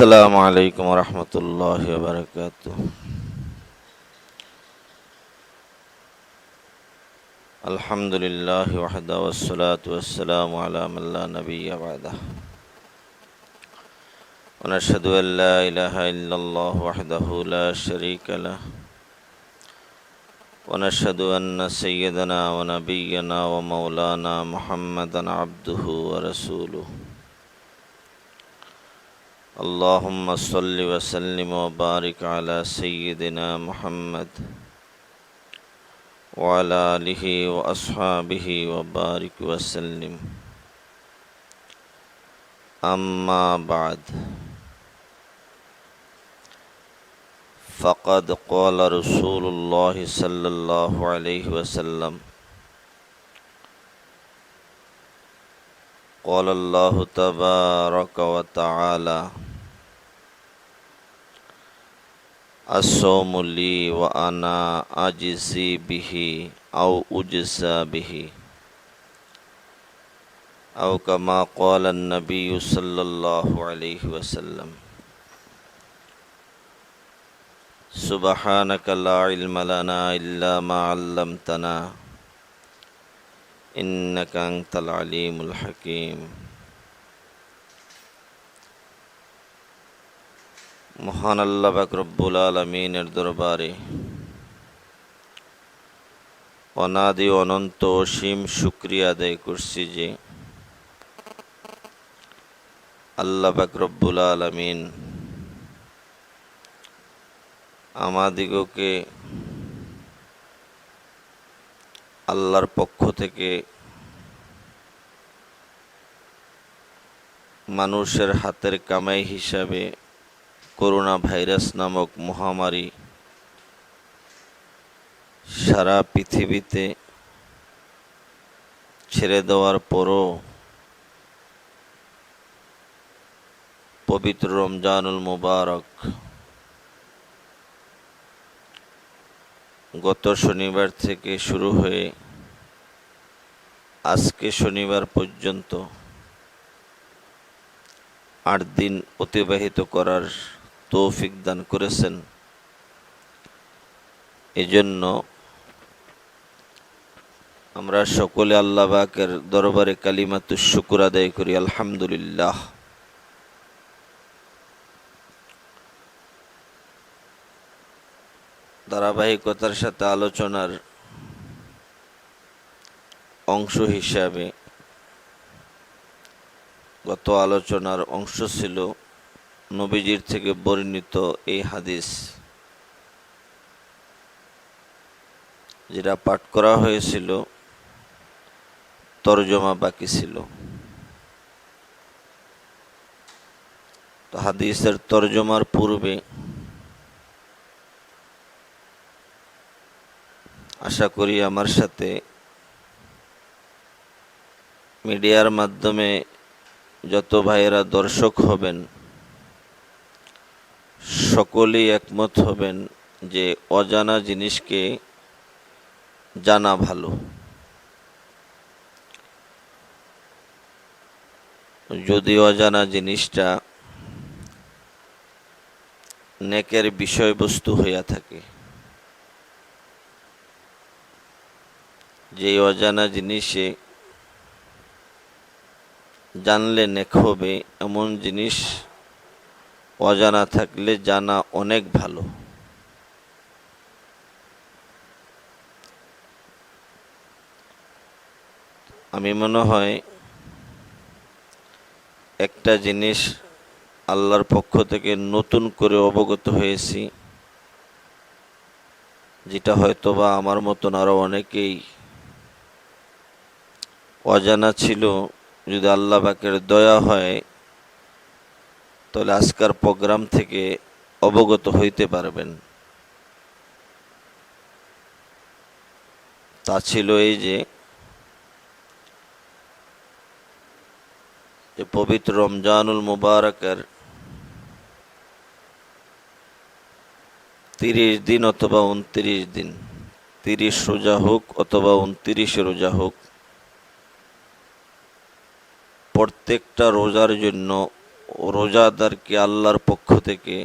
السلام عليكم ورحمة الله وبركاته. الحمد لله وحده والصلاة والسلام على من لا نبي بعده. ونشهد أن لا إله إلا الله وحده لا شريك له. ونشهد أن سيدنا ونبينا ومولانا محمدا عبده ورسوله. اللهم صل وسلم وبارك على سيدنا محمد وعلى آله وأصحابه وبارك وسلم. أما بعد، فقد قال رسول الله صلى الله عليه وسلم: قال الله تبارك وتعالى: الصوم لي وأنا أجزي به أو أجزى به، أو كما قال النبي صلى الله عليه وسلم. سبحانك لا علم لنا إلا ما علمتنا إنك أنت العليم الحكيم. মহান আল্লাহ পাক রব্বুল আলামিনের দরবারে অনাদি অনন্ত অসীম শুকরিয়া আদায় করছি যে আল্লাহ পাক রব্বুল আলামিন আমাদিগকে আল্লাহর পক্ষ থেকে মানুষের হাতের কামাই হিসাবে করোনা ভাইরাস নামক মহামারী সারা পৃথিবীতে ছেড়ে দেওয়ার পরও পবিত্র রমজানুল মুবারক গত শনিবার থেকে শুরু হয়ে আজকে শনিবার পর্যন্ত 8 দিন অতিবাহিত করার তৌফিক দান করেছেন। এজন্য আমরা সকলে আল্লাহ পাকের দরবারে কালিমাতুশ শুকর আদায় করি, আলহামদুলিল্লাহ। ধারাবাহিকতার সাথে আলোচনার অংশ হিসাবে গত আলোচনার অংশ ছিল নবীজির থেকে বর্ণিত এই হাদিস, যেটা পাঠ করা হয়েছিল তরজমা বাকি ছিল। তো হাদিসের তরজমার পূর্বে আশা করি আমার সাথে মিডিয়ার মাধ্যমে যত ভাইয়েরা দর্শক হবেন সকলেই একমত হবেন যে অজানা জিনিসকে জানা ভালো। যদি অজানা জিনিসটা নেকের বিষয়বস্তু হইয়া থাকে, যে অজানা জিনিসে জানলে নেক হবে এমন জিনিস অজানা থাকলে জানা অনেক ভালো। আমি মনে হয় একটা জিনিস আল্লাহর পক্ষ থেকে নতুন করে অবগত হয়েছি, যেটা হয়তোবা আমার মতন আরো অনেকেই অজানা ছিল। যদি আল্লাহ পাকের দয়া হয় তাহলে আজকের প্রোগ্রাম থেকে অবগত হইতে পারবেন। তা ছিল এই যে পবিত্র রমজানুল মুবারকের 30 দিন অথবা 29 দিন, 30 রোজা হোক অথবা 29 রোজা হোক, প্রত্যেকটা রোজার জন্য রোজাদারকে আল্লাহর পক্ষ থেকে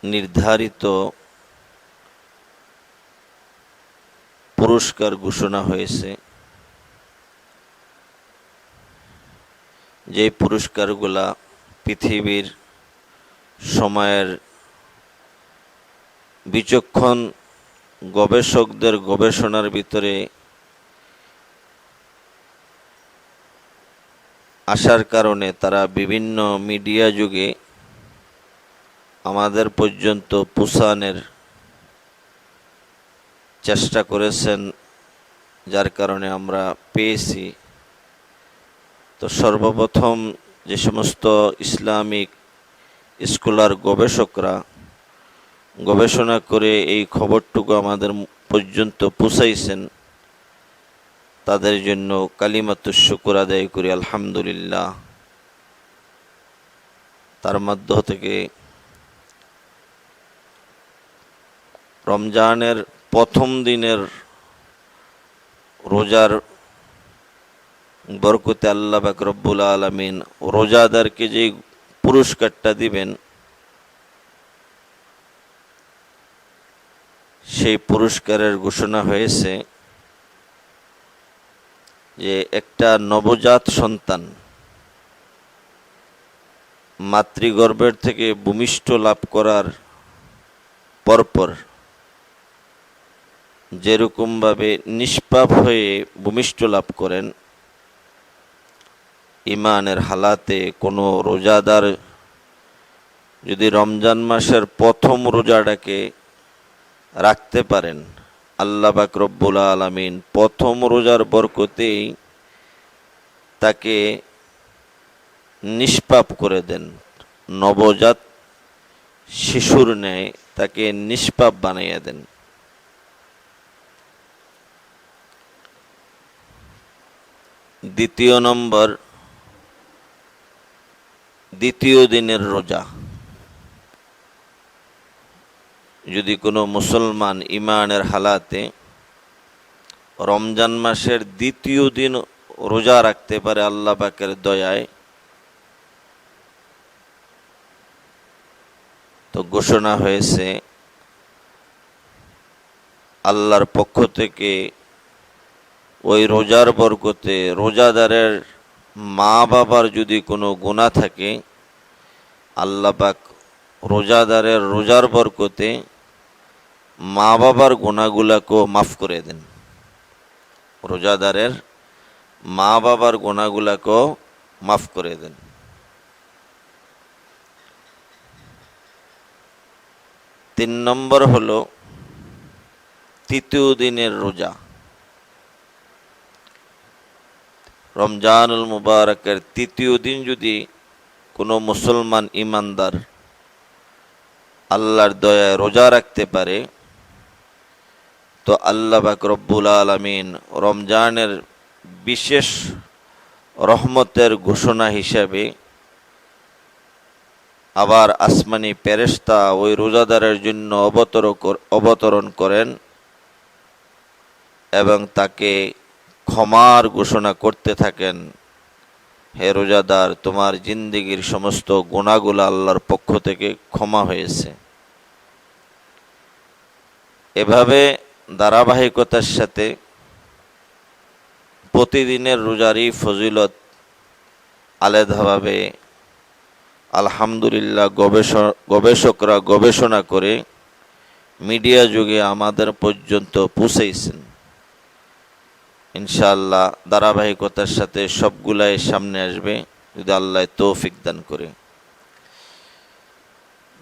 নির্ধারিত পুরস্কার ঘোষণা হয়েছে, যে পুরস্কারগুলা পৃথিবীর সময়ের বিচক্ষণ গবেষকদের গবেষণার ভিতরে আসার কারণে তারা বিভিন্ন মিডিয়া যুগে আমাদের পর্যন্ত পৌঁছানোর চেষ্টা করেছেন, যার কারণে আমরা পেয়েছি। তো সর্বপ্রথম যে সমস্ত ইসলামিক স্কলার গবেষকরা গবেষণা করে এই খবরটুকু আমাদের পর্যন্ত পৌঁছাইছেন, তাদের জন্য কালিমাতুশ শুকর আদায় করি, আলহামদুলিল্লাহ। তার মধ্য থেকে রমজানের প্রথম দিনের রোজার বরকতে আল্লাহ পাক রব্বুল আলামিন রোজাদারকে যে পুরস্কারটা দিবেন, সেই পুরস্কারের ঘোষণা হয়েছে যে একটা নবজাত সন্তান মাতৃগর্ভের থেকে ভূমিষ্ঠ লাভ করার পরপর যেরকমভাবে নিষ্পাপ হয়ে ভূমিষ্ঠ লাভ করেন, ইমানের হালাতে কোনো রোজাদার যদি রমজান মাসের প্রথম রোজাটাকে রাখতে পারেন, আল্লাহ পাক রব্বুল আলামিন প্রথম রোজার বরকতেই তাকে নিষ্পাপ করে দেন। নবজাত শিশুর ন্যায় তাকে নিষ্পাপ বানাইয়া দেন। দ্বিতীয় নম্বর, দ্বিতীয় দিনের রোজা। যদি কোনো মুসলমান ইমানের হালাতে রমজান মাসের দ্বিতীয় দিন রোজা রাখতে পারে আল্লাহ পাকের দয়ায়, তো ঘোষণা হয়েছে আল্লাহর পক্ষ থেকে ওই রোজার বরকতে রোজাদারের মা বাবার যদি কোনো গুনাহ থাকে, আল্লাহ পাক রোজাদারের রোজার বরকতে মা বাবার গুনাহগুলোকেও মাফ করে দেন। রোজাদারের মা বাবার গুনাহগুলোকেও মাফ করে দেন। তিন নম্বর হলো তৃতীয় দিনের রোজা। রমজানুল মুবারকের তৃতীয় দিন যদি কোনো মুসলমান ইমানদার আল্লাহর দয়ায় রোজা রাখতে পারে, তো আল্লাহ পাক রব্বুল আলামিন রমজানের বিশেষ রহমতের ঘোষণা হিসাবে আবার আসমানি ফেরেশতা ওই রোজাদারের জন্য অবতরণ করেন এবং তাকে ক্ষমার ঘোষণা করতে থাকেন, হে রোজাদার, তোমার জিন্দেগির সমস্ত গুনাহগুলো আল্লাহর পক্ষ থেকে ক্ষমা হয়েছে। এভাবে ধারাবাহিকতার সাথে প্রতিদিনের রোজারই ফজিলত আলাদাভাবে আলহামদুলিল্লাহ গবেষকরা গবেষণা করে মিডিয়া যুগে আমাদের পর্যন্ত পৌঁছেছেন। ইনশাআল্লাহ ধারাবাহিকতার সাথে সবগুলাই সামনে আসবে যদি আল্লাহ তৌফিক দান করে।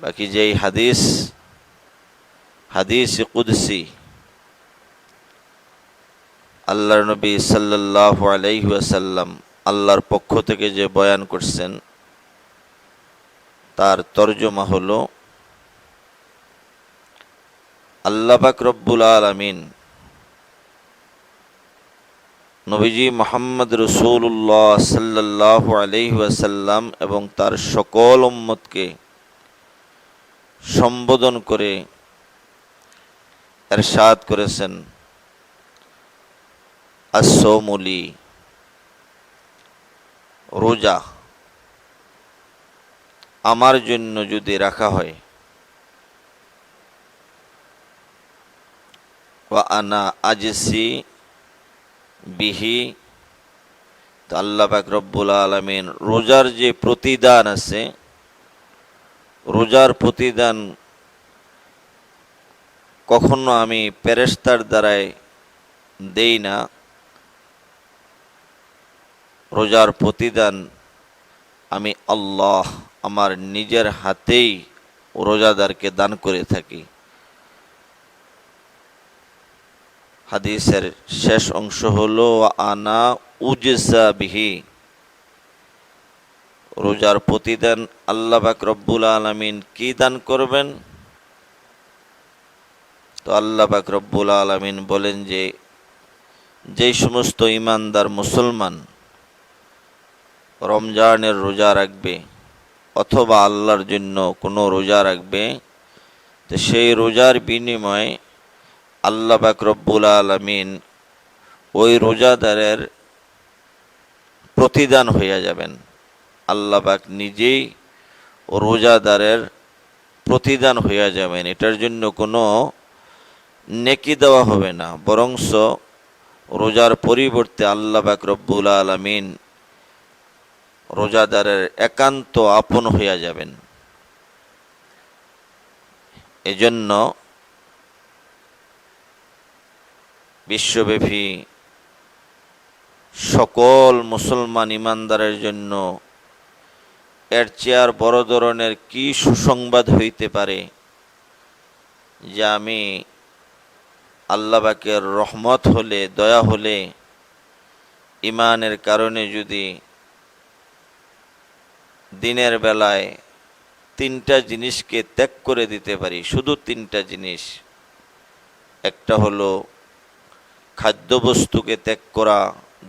বাকি যেই হাদিস কুদসি আল্লাহর নবী সাল্লাল্লাহু আলাইহি ওয়াসাল্লাম আল্লাহর পক্ষ থেকে যে বয়ান করছেন, তার তরজমা হলো, আল্লাহ পাক রব্বুল আলামিন নবীজি মুহাম্মদ রাসূলুল্লাহ সাল্লাল্লাহু আলাইহি ওয়াসাল্লাম এবং তার সকল উম্মতকে সম্বোধন করে ইরশাদ করেছেন, আসসাওমু লি, রোজা আমার জন্য যদি রাখা হয়, ওয়া আনা আজসি বিহি, তো আল্লাহ পাক রব্বুল আলামিন রোজার যে প্রতিদান আছে, রোজার প্রতিদান কখনো আমি ফেরেশতার দ্বারাই দেই না, রোজার প্রতিদান আমি আল্লাহ আমার নিজের হাতেই রোজাদারকে দান করে থাকি। হাদিসের শেষ অংশ হলো আনা উজসা বিহি, রোজার প্রতিদান আল্লাহ পাক রব্বুল আলামিন কি দান করবেন? তো আল্লাহ পাক রব্বুল আলামিন বলেন যে যেই সমস্ত ঈমানদার মুসলমান রমজানের রোজা রাখবে অথবা আল্লাহর জন্য কোনো রোজা রাখবে, তো সেই রোজার বিনিময়ে আল্লাহ পাক রব্বুল আলামিন ওই রোজাদারের প্রতিদান হইয়া যাবেন। আল্লাহ পাক নিজেই রোজাদারের প্রতিদান হইয়া যাবেন। এটার জন্য কোনো নেকি দেওয়া হবে না, বরংস রোজার পরিবর্তে আল্লাহ পাক রব্বুল আলামিন রোজাদারের একান্ত আপন হইয়া যাবেন। এজন্য বিশ্বব্যাপী সকল মুসলমান ঈমানদারের জন্য এর চেয়ে আর বড় ধরনের কি সুসংবাদ হইতে পারে যে আমি আল্লাহ পাকের রহমত হলে, দয়া হলে, ঈমানের কারণে যদি দিনের বেলায় 3টা জিনিসকে ত্যাগ করে দিতে পারি, শুধু 3টা জিনিস। একটা হলো খাদ্যবস্তুকে ত্যাগ করা,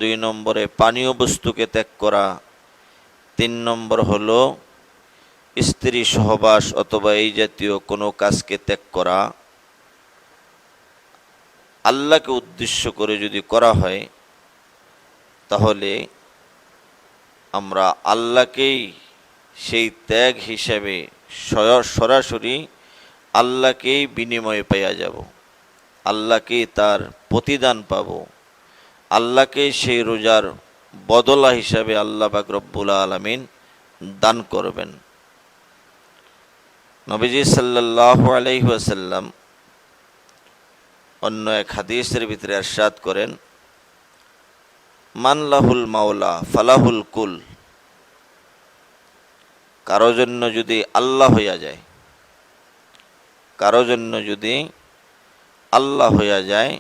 2 নম্বরে পানীয় বস্তুকে ত্যাগ করা, 3 নম্বর হলো স্ত্রী সহবাস অথবা এই জাতীয় কোনো কাজকে ত্যাগ করা। আল্লাহকে উদ্দেশ্য করে যদি করা হয় তাহলে আমরা আল্লাহকেই সেই ত্যাগ হিসাবে সরাসরি আল্লাহকেই বিনিময়ে পাইয়া যাব, আল্লাহকেই তার প্রতিদান পাব, আল্লাহকেই সেই রোজার বদলা হিসাবে আল্লাহ পাক রব্বুল আলামিন দান করবেন। নবীজি সাল্লাল্লাহু আলাইহি ওয়াসাল্লাম অন্য এক হাদিসের ভিতরে ইরশাদ করেন, মান লাহুল মাওলা ফালাহুল কুল, কারো জন্য যদি আল্লাহ হইয়া যায়, কারো জন্য যদি আল্লাহ হইয়া যায়,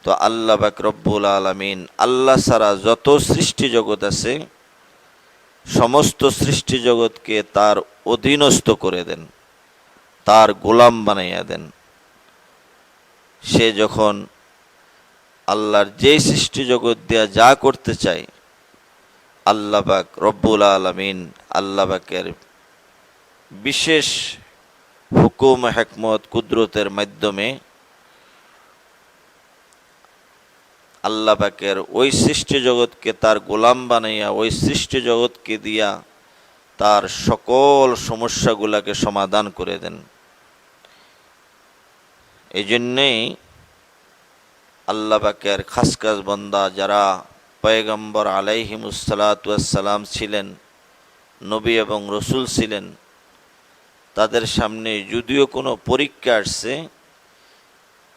তো আল্লাহ পাক রব্বুল আলামিন আল্লাহ ছাড়া যত সৃষ্টি জগৎ আছে সমস্ত সৃষ্টি জগৎকে তার অধীনস্থ করে দেন, তার গোলাম বানাইয়া দেন। সে যখন আল্লাহর যেই সৃষ্টি জগৎ দিয়া যা করতে চায়, আল্লাহ পাক রব্বুল আলামিন আল্লাহ পাকের বিশেষ হুকুম, হিকমত, কুদরতের মাধ্যমে আল্লাহ পাকের ওই সৃষ্টি জগৎকে তার গোলাম বানাইয়া ওই সৃষ্টি জগৎকে দিয়া তার সকল সমস্যাগুলাকে সমাধান করে দেন। এই জন্যেই আল্লাহ পাকের খাস খাস বান্দা যারা পয়গম্বর আলাইহিমুসসালাতু ওয়াসসালাম ছিলেন, নবী এবং রসুল ছিলেন, তাদের সামনে যদিও কোনো পরীক্ষা আসছে,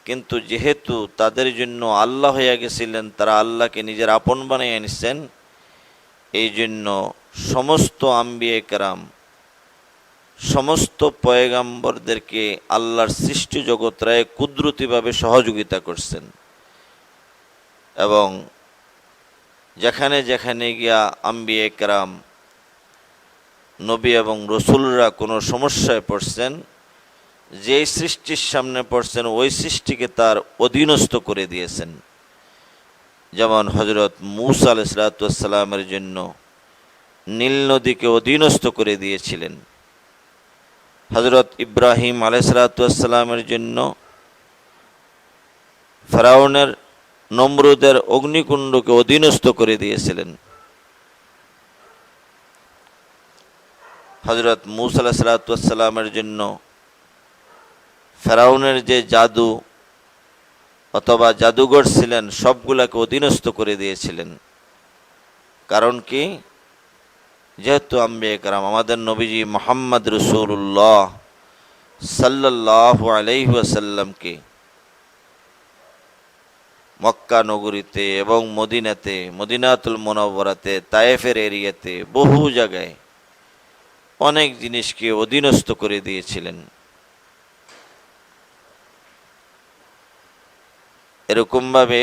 কিন্তু যেহেতু তাদের জন্য আল্লাহ হইয়া গেছিলেন, তারা আল্লাহকে নিজের আপন বানাইয়া নিছেন, এই জন্য সমস্ত আম্বিয়ে কেরাম, সমস্ত পয়গম্বরদেরকে আল্লাহর সৃষ্টি জগৎরায় কুদরতিভাবে সহযোগিতা করছেন। এবং যেখানে যেখানে গিয়া আম্বিয়ে কেরাম, নবী এবং রসুলরা কোনো সমস্যায় পড়ছেন, যেই সৃষ্টির সামনে পড়ছেন ওই সৃষ্টিকে তার অধীনস্থ করে দিয়েছেন। যেমন হজরত মূসা আলাইহিস সালামের জন্য নীল নদীকে অধীনস্থ করে দিয়েছিলেন, হজরত ইব্রাহিম আলাইহিস সালামের জন্য ফেরাউনের, নমরুদের অগ্নিকুণ্ডকে অধীনস্থ করে দিয়েছিলেন। হযরত মূসা আলাইহিস সালাতু ওয়াস সালামের জন্য ফেরাউনের যে জাদু অথবা জাদুঘর ছিলেন সবগুলাকে অধীনস্থ করে দিয়েছিলেন। কারণ কি? যেহেতু আম্বিয়া কেরাম আমাদের নবীজি মুহাম্মদ রাসূলুল্লাহ সাল্লাল্লাহু আলাইহি ওয়াসাল্লামকে মক্কা নগরীতে এবং মদিনাতে, মদিনাতুল মুনাওয়ারাতে, তায়েফের এরিয়াতে বহু জায়গায় অনেক জিনিসকে অধীনস্থ করে দিয়েছিলেন। এরকমভাবে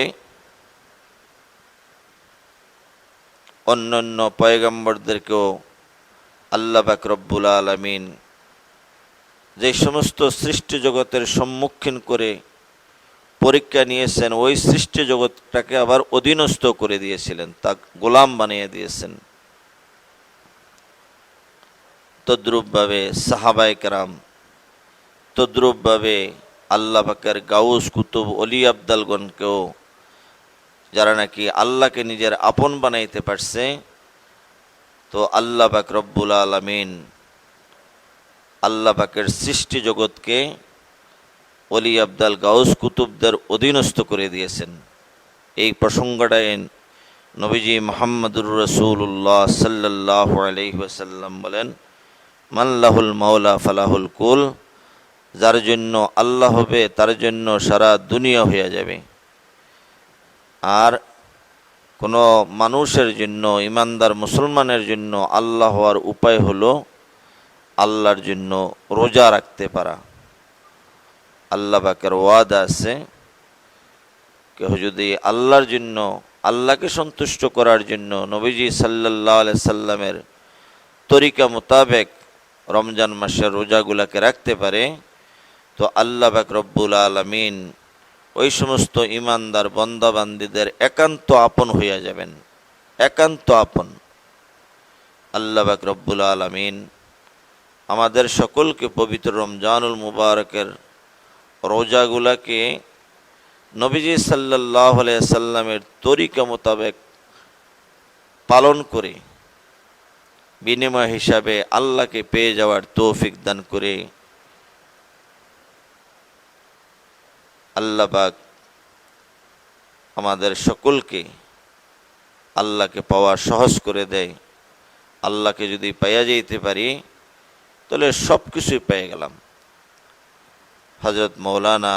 অন্যান্য পয়গম্বরদেরকেও আল্লাহ পাক রব্বুল আলামিন যে সমস্ত সৃষ্টি জগতের সম্মুখীন করে পরীক্ষা নিয়েছেন, ওই সৃষ্টি জগৎটাকে আবার অধীনস্থ করে দিয়েছিলেন, তা গোলাম বানিয়ে দিয়েছেন। তদ্রূপভাবে সাহাবায়ে কেরাম, তদ্রূপভাবে আল্লাহ পাকের গাউস কুতুব অলি আবদালগণকেও যারা নাকি আল্লাহকে নিজের আপন বানাইতে পারছে, তো আল্লাহ পাক রব্বুল আলামিন আল্লাহ পাকের সৃষ্টি জগৎকে অলি আবদাল গাউস কুতুবদের অধীনস্থ করে দিয়েছেন। এই প্রসঙ্গটায় নবীজি মুহাম্মদুর রাসূলুল্লাহ সাল্লাল্লাহু আলাইহি ওয়াসাল্লাম বলেন, মাল্লাহুল মাওলা ফালাহুল কুল, যার জন্য আল্লাহ হবে তার জন্য সারা দুনিয়া হয়ে যাবে। আর কোনো মানুষের জন্য, ইমানদার মুসলমানের জন্য আল্লাহ হওয়ার উপায় হলো আল্লাহর জন্য রোজা রাখতে পারা। আল্লাহ পাকের ওয়াদা আছে, কেউ যদি আল্লাহর জন্য, আল্লাহকে সন্তুষ্ট করার জন্য নবীজি সাল্লাল্লাহু আলাইহি সাল্লামের তরিকা মোতাবেক রমজান মাসের রোজাগুলাকে রাখতে পারে, তো আল্লাহ পাক রব্বুল আলামিন ওই সমস্ত ইমানদার বন্দাবান্দীদের একান্ত আপন হইয়া যাবেন, একান্ত আপন। আল্লাহ পাক রব্বুল আলামিন আমাদের সকলকে পবিত্র রমজানুল মুবারকের রোজাগুলাকে নবীজি সাল্লাল্লাহু আলাইহি সাল্লামের তরিকা মোতাবেক পালন করে বিনিময় হিসাবে আল্লাহকে পেয়ে যাওয়ার তৌফিক দান করে আল্লাহ পাক আমাদের সকলকে আল্লাহকে পাওয়া সহজ করে দেয়। আল্লাহকে যদি পাইয়া যাইতে পারি তাহলে সব কিছুই পেয়ে গেলাম। হযরত মৌলানা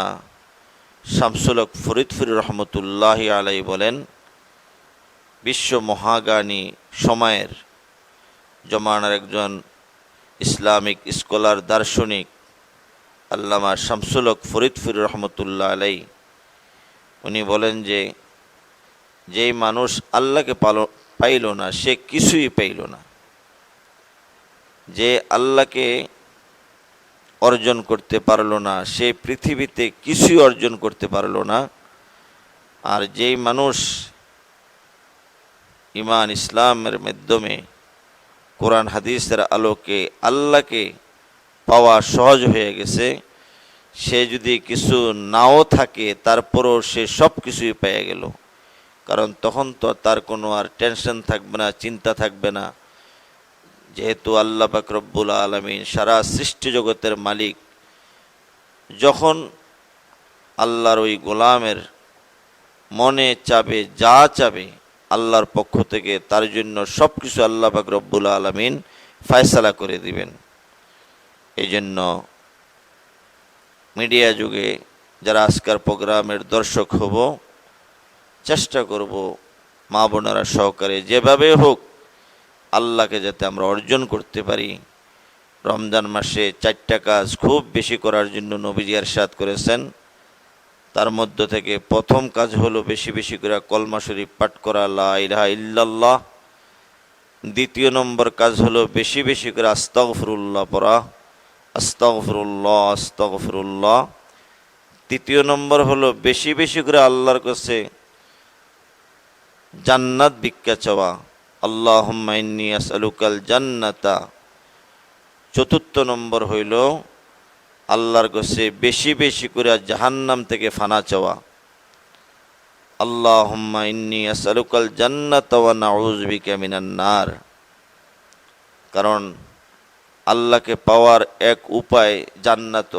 শামসুল হক ফরিদপুরি রহমতুল্লাহি আলাইহি বলেন, বিশ্ব মহাজ্ঞানী সময়ের জমানার একজন ইসলামিক স্কলার, দার্শনিক আল্লামা শামসুল হক ফরিদপুরি রহমতুল্লাহ আলাইহি, উনি বলেন যে যেই মানুষ আল্লাহকে পাইল না সে কিছুই পাইল না। যে আল্লাহকে অর্জন করতে পারল না সে পৃথিবীতে কিছুই অর্জন করতে পারল না। আর যেই মানুষ ঈমান ইসলামের মাধ্যমে কোরআন হাদিসের আলোকে আল্লাহকে পাওয়া সহজ হয়ে গেছে, সে যদি কিছু নাও থাকে তারপরও সে সব কিছুই পেয়ে গেল। কারণ তখন তো তার কোনো আর টেনশন থাকবে না, চিন্তা থাকবে না, যেহেতু আল্লাহ পাক রব্বুল আলামিন সারা সৃষ্টি জগতের মালিক। যখন আল্লাহর ওই গোলামের মনে চাবে, যা চাবে আল্লাহর পক্ষ থেকে তার জন্য সব কিছু আল্লাহ পাক রব্বুল আলামিন ফয়সালা করে দিবেন। এই জন্য মিডিয়া যুগে যারা আজকের প্রোগ্রামের দর্শক হব, চেষ্টা করব মা বোনেরা সহকারে যেভাবে হোক আল্লাহকে যাতে আমরা অর্জন করতে পারি। রমজান মাসে 4টা কাজ খুব বেশি করার জন্য নবীজি ইরশাদ করেছেন। তার মধ্য থেকে প্রথম কাজ হলো বেশি বেশি করে কলমা শরীফ পাঠ করা, লা ইলাহা ইল্লাল্লাহ। দ্বিতীয় নম্বর কাজ হলো বেশি বেশি করে আস্তাগফিরুল্লাহ পড়া, আস্তাগফিরুল্লাহ আস্তাগফিরুল্লাহ। তৃতীয় নম্বর হলো বেশি বেশি করে আল্লাহর কাছে জান্নাত ভিক্ষা চাওয়া, আল্লাহুম্মা ইন্নী আসআলুকাল জান্নাতা। চতুর্থ নম্বর হইল আল্লাহর কাছে বেশি বেশি করে জাহান্নাম থেকে ফানা চাওয়া, আল্লাহুম্মা ইন্নী আসআলুকাল জান্নাতা ওয়া নাউযু বিকা মিনান নার। কারণ আল্লাহকে পাওয়ার এক উপায় জান্নাত।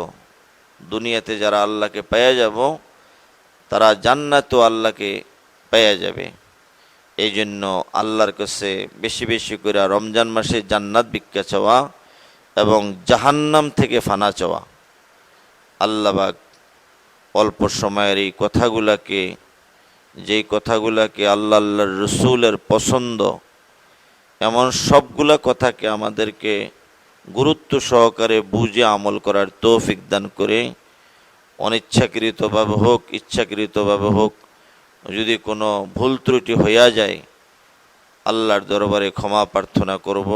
দুনিয়াতে যারা আল্লাহকে পেয়ে যাব তারা জান্নাতও আল্লাহকে পেয়ে যাবে। এই জন্য আল্লাহর কাছে বেশি বেশি করে রমজান মাসে জান্নাত ভিক্ষা চাওয়া এবং জাহান্নাম থেকে ফানা চাওয়া। আল্লাহ পাক অল্প সময়ের এই কথাগুলাকে, যেই কথাগুলাকে আল্লাহর রসুলের পছন্দ, এমন সবগুলা কথাকে আমাদেরকে গুরুত্ব সহকারে বুঝে আমল করার তৌফিক দান করে, অনিচ্ছাকৃতভাবে হোক ইচ্ছাকৃতভাবে হোক যদি কোনো ভুল ত্রুটি হইয়া যায় আল্লাহর দরবারে ক্ষমা প্রার্থনা করব।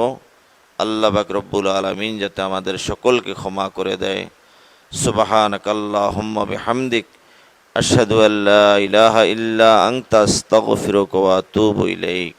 আল্লাহ পাক রব্বুল আলামিন যাতে আমাদের সকলকে ক্ষমা করে দেয়। সুবহানাকাল্লাহুম্মা বিহামদিক আশহাদু আল্লা ইলাহা ইল্লা আনতা আস্তাগফিরুকা ওয়া আতুবু ইলাইক।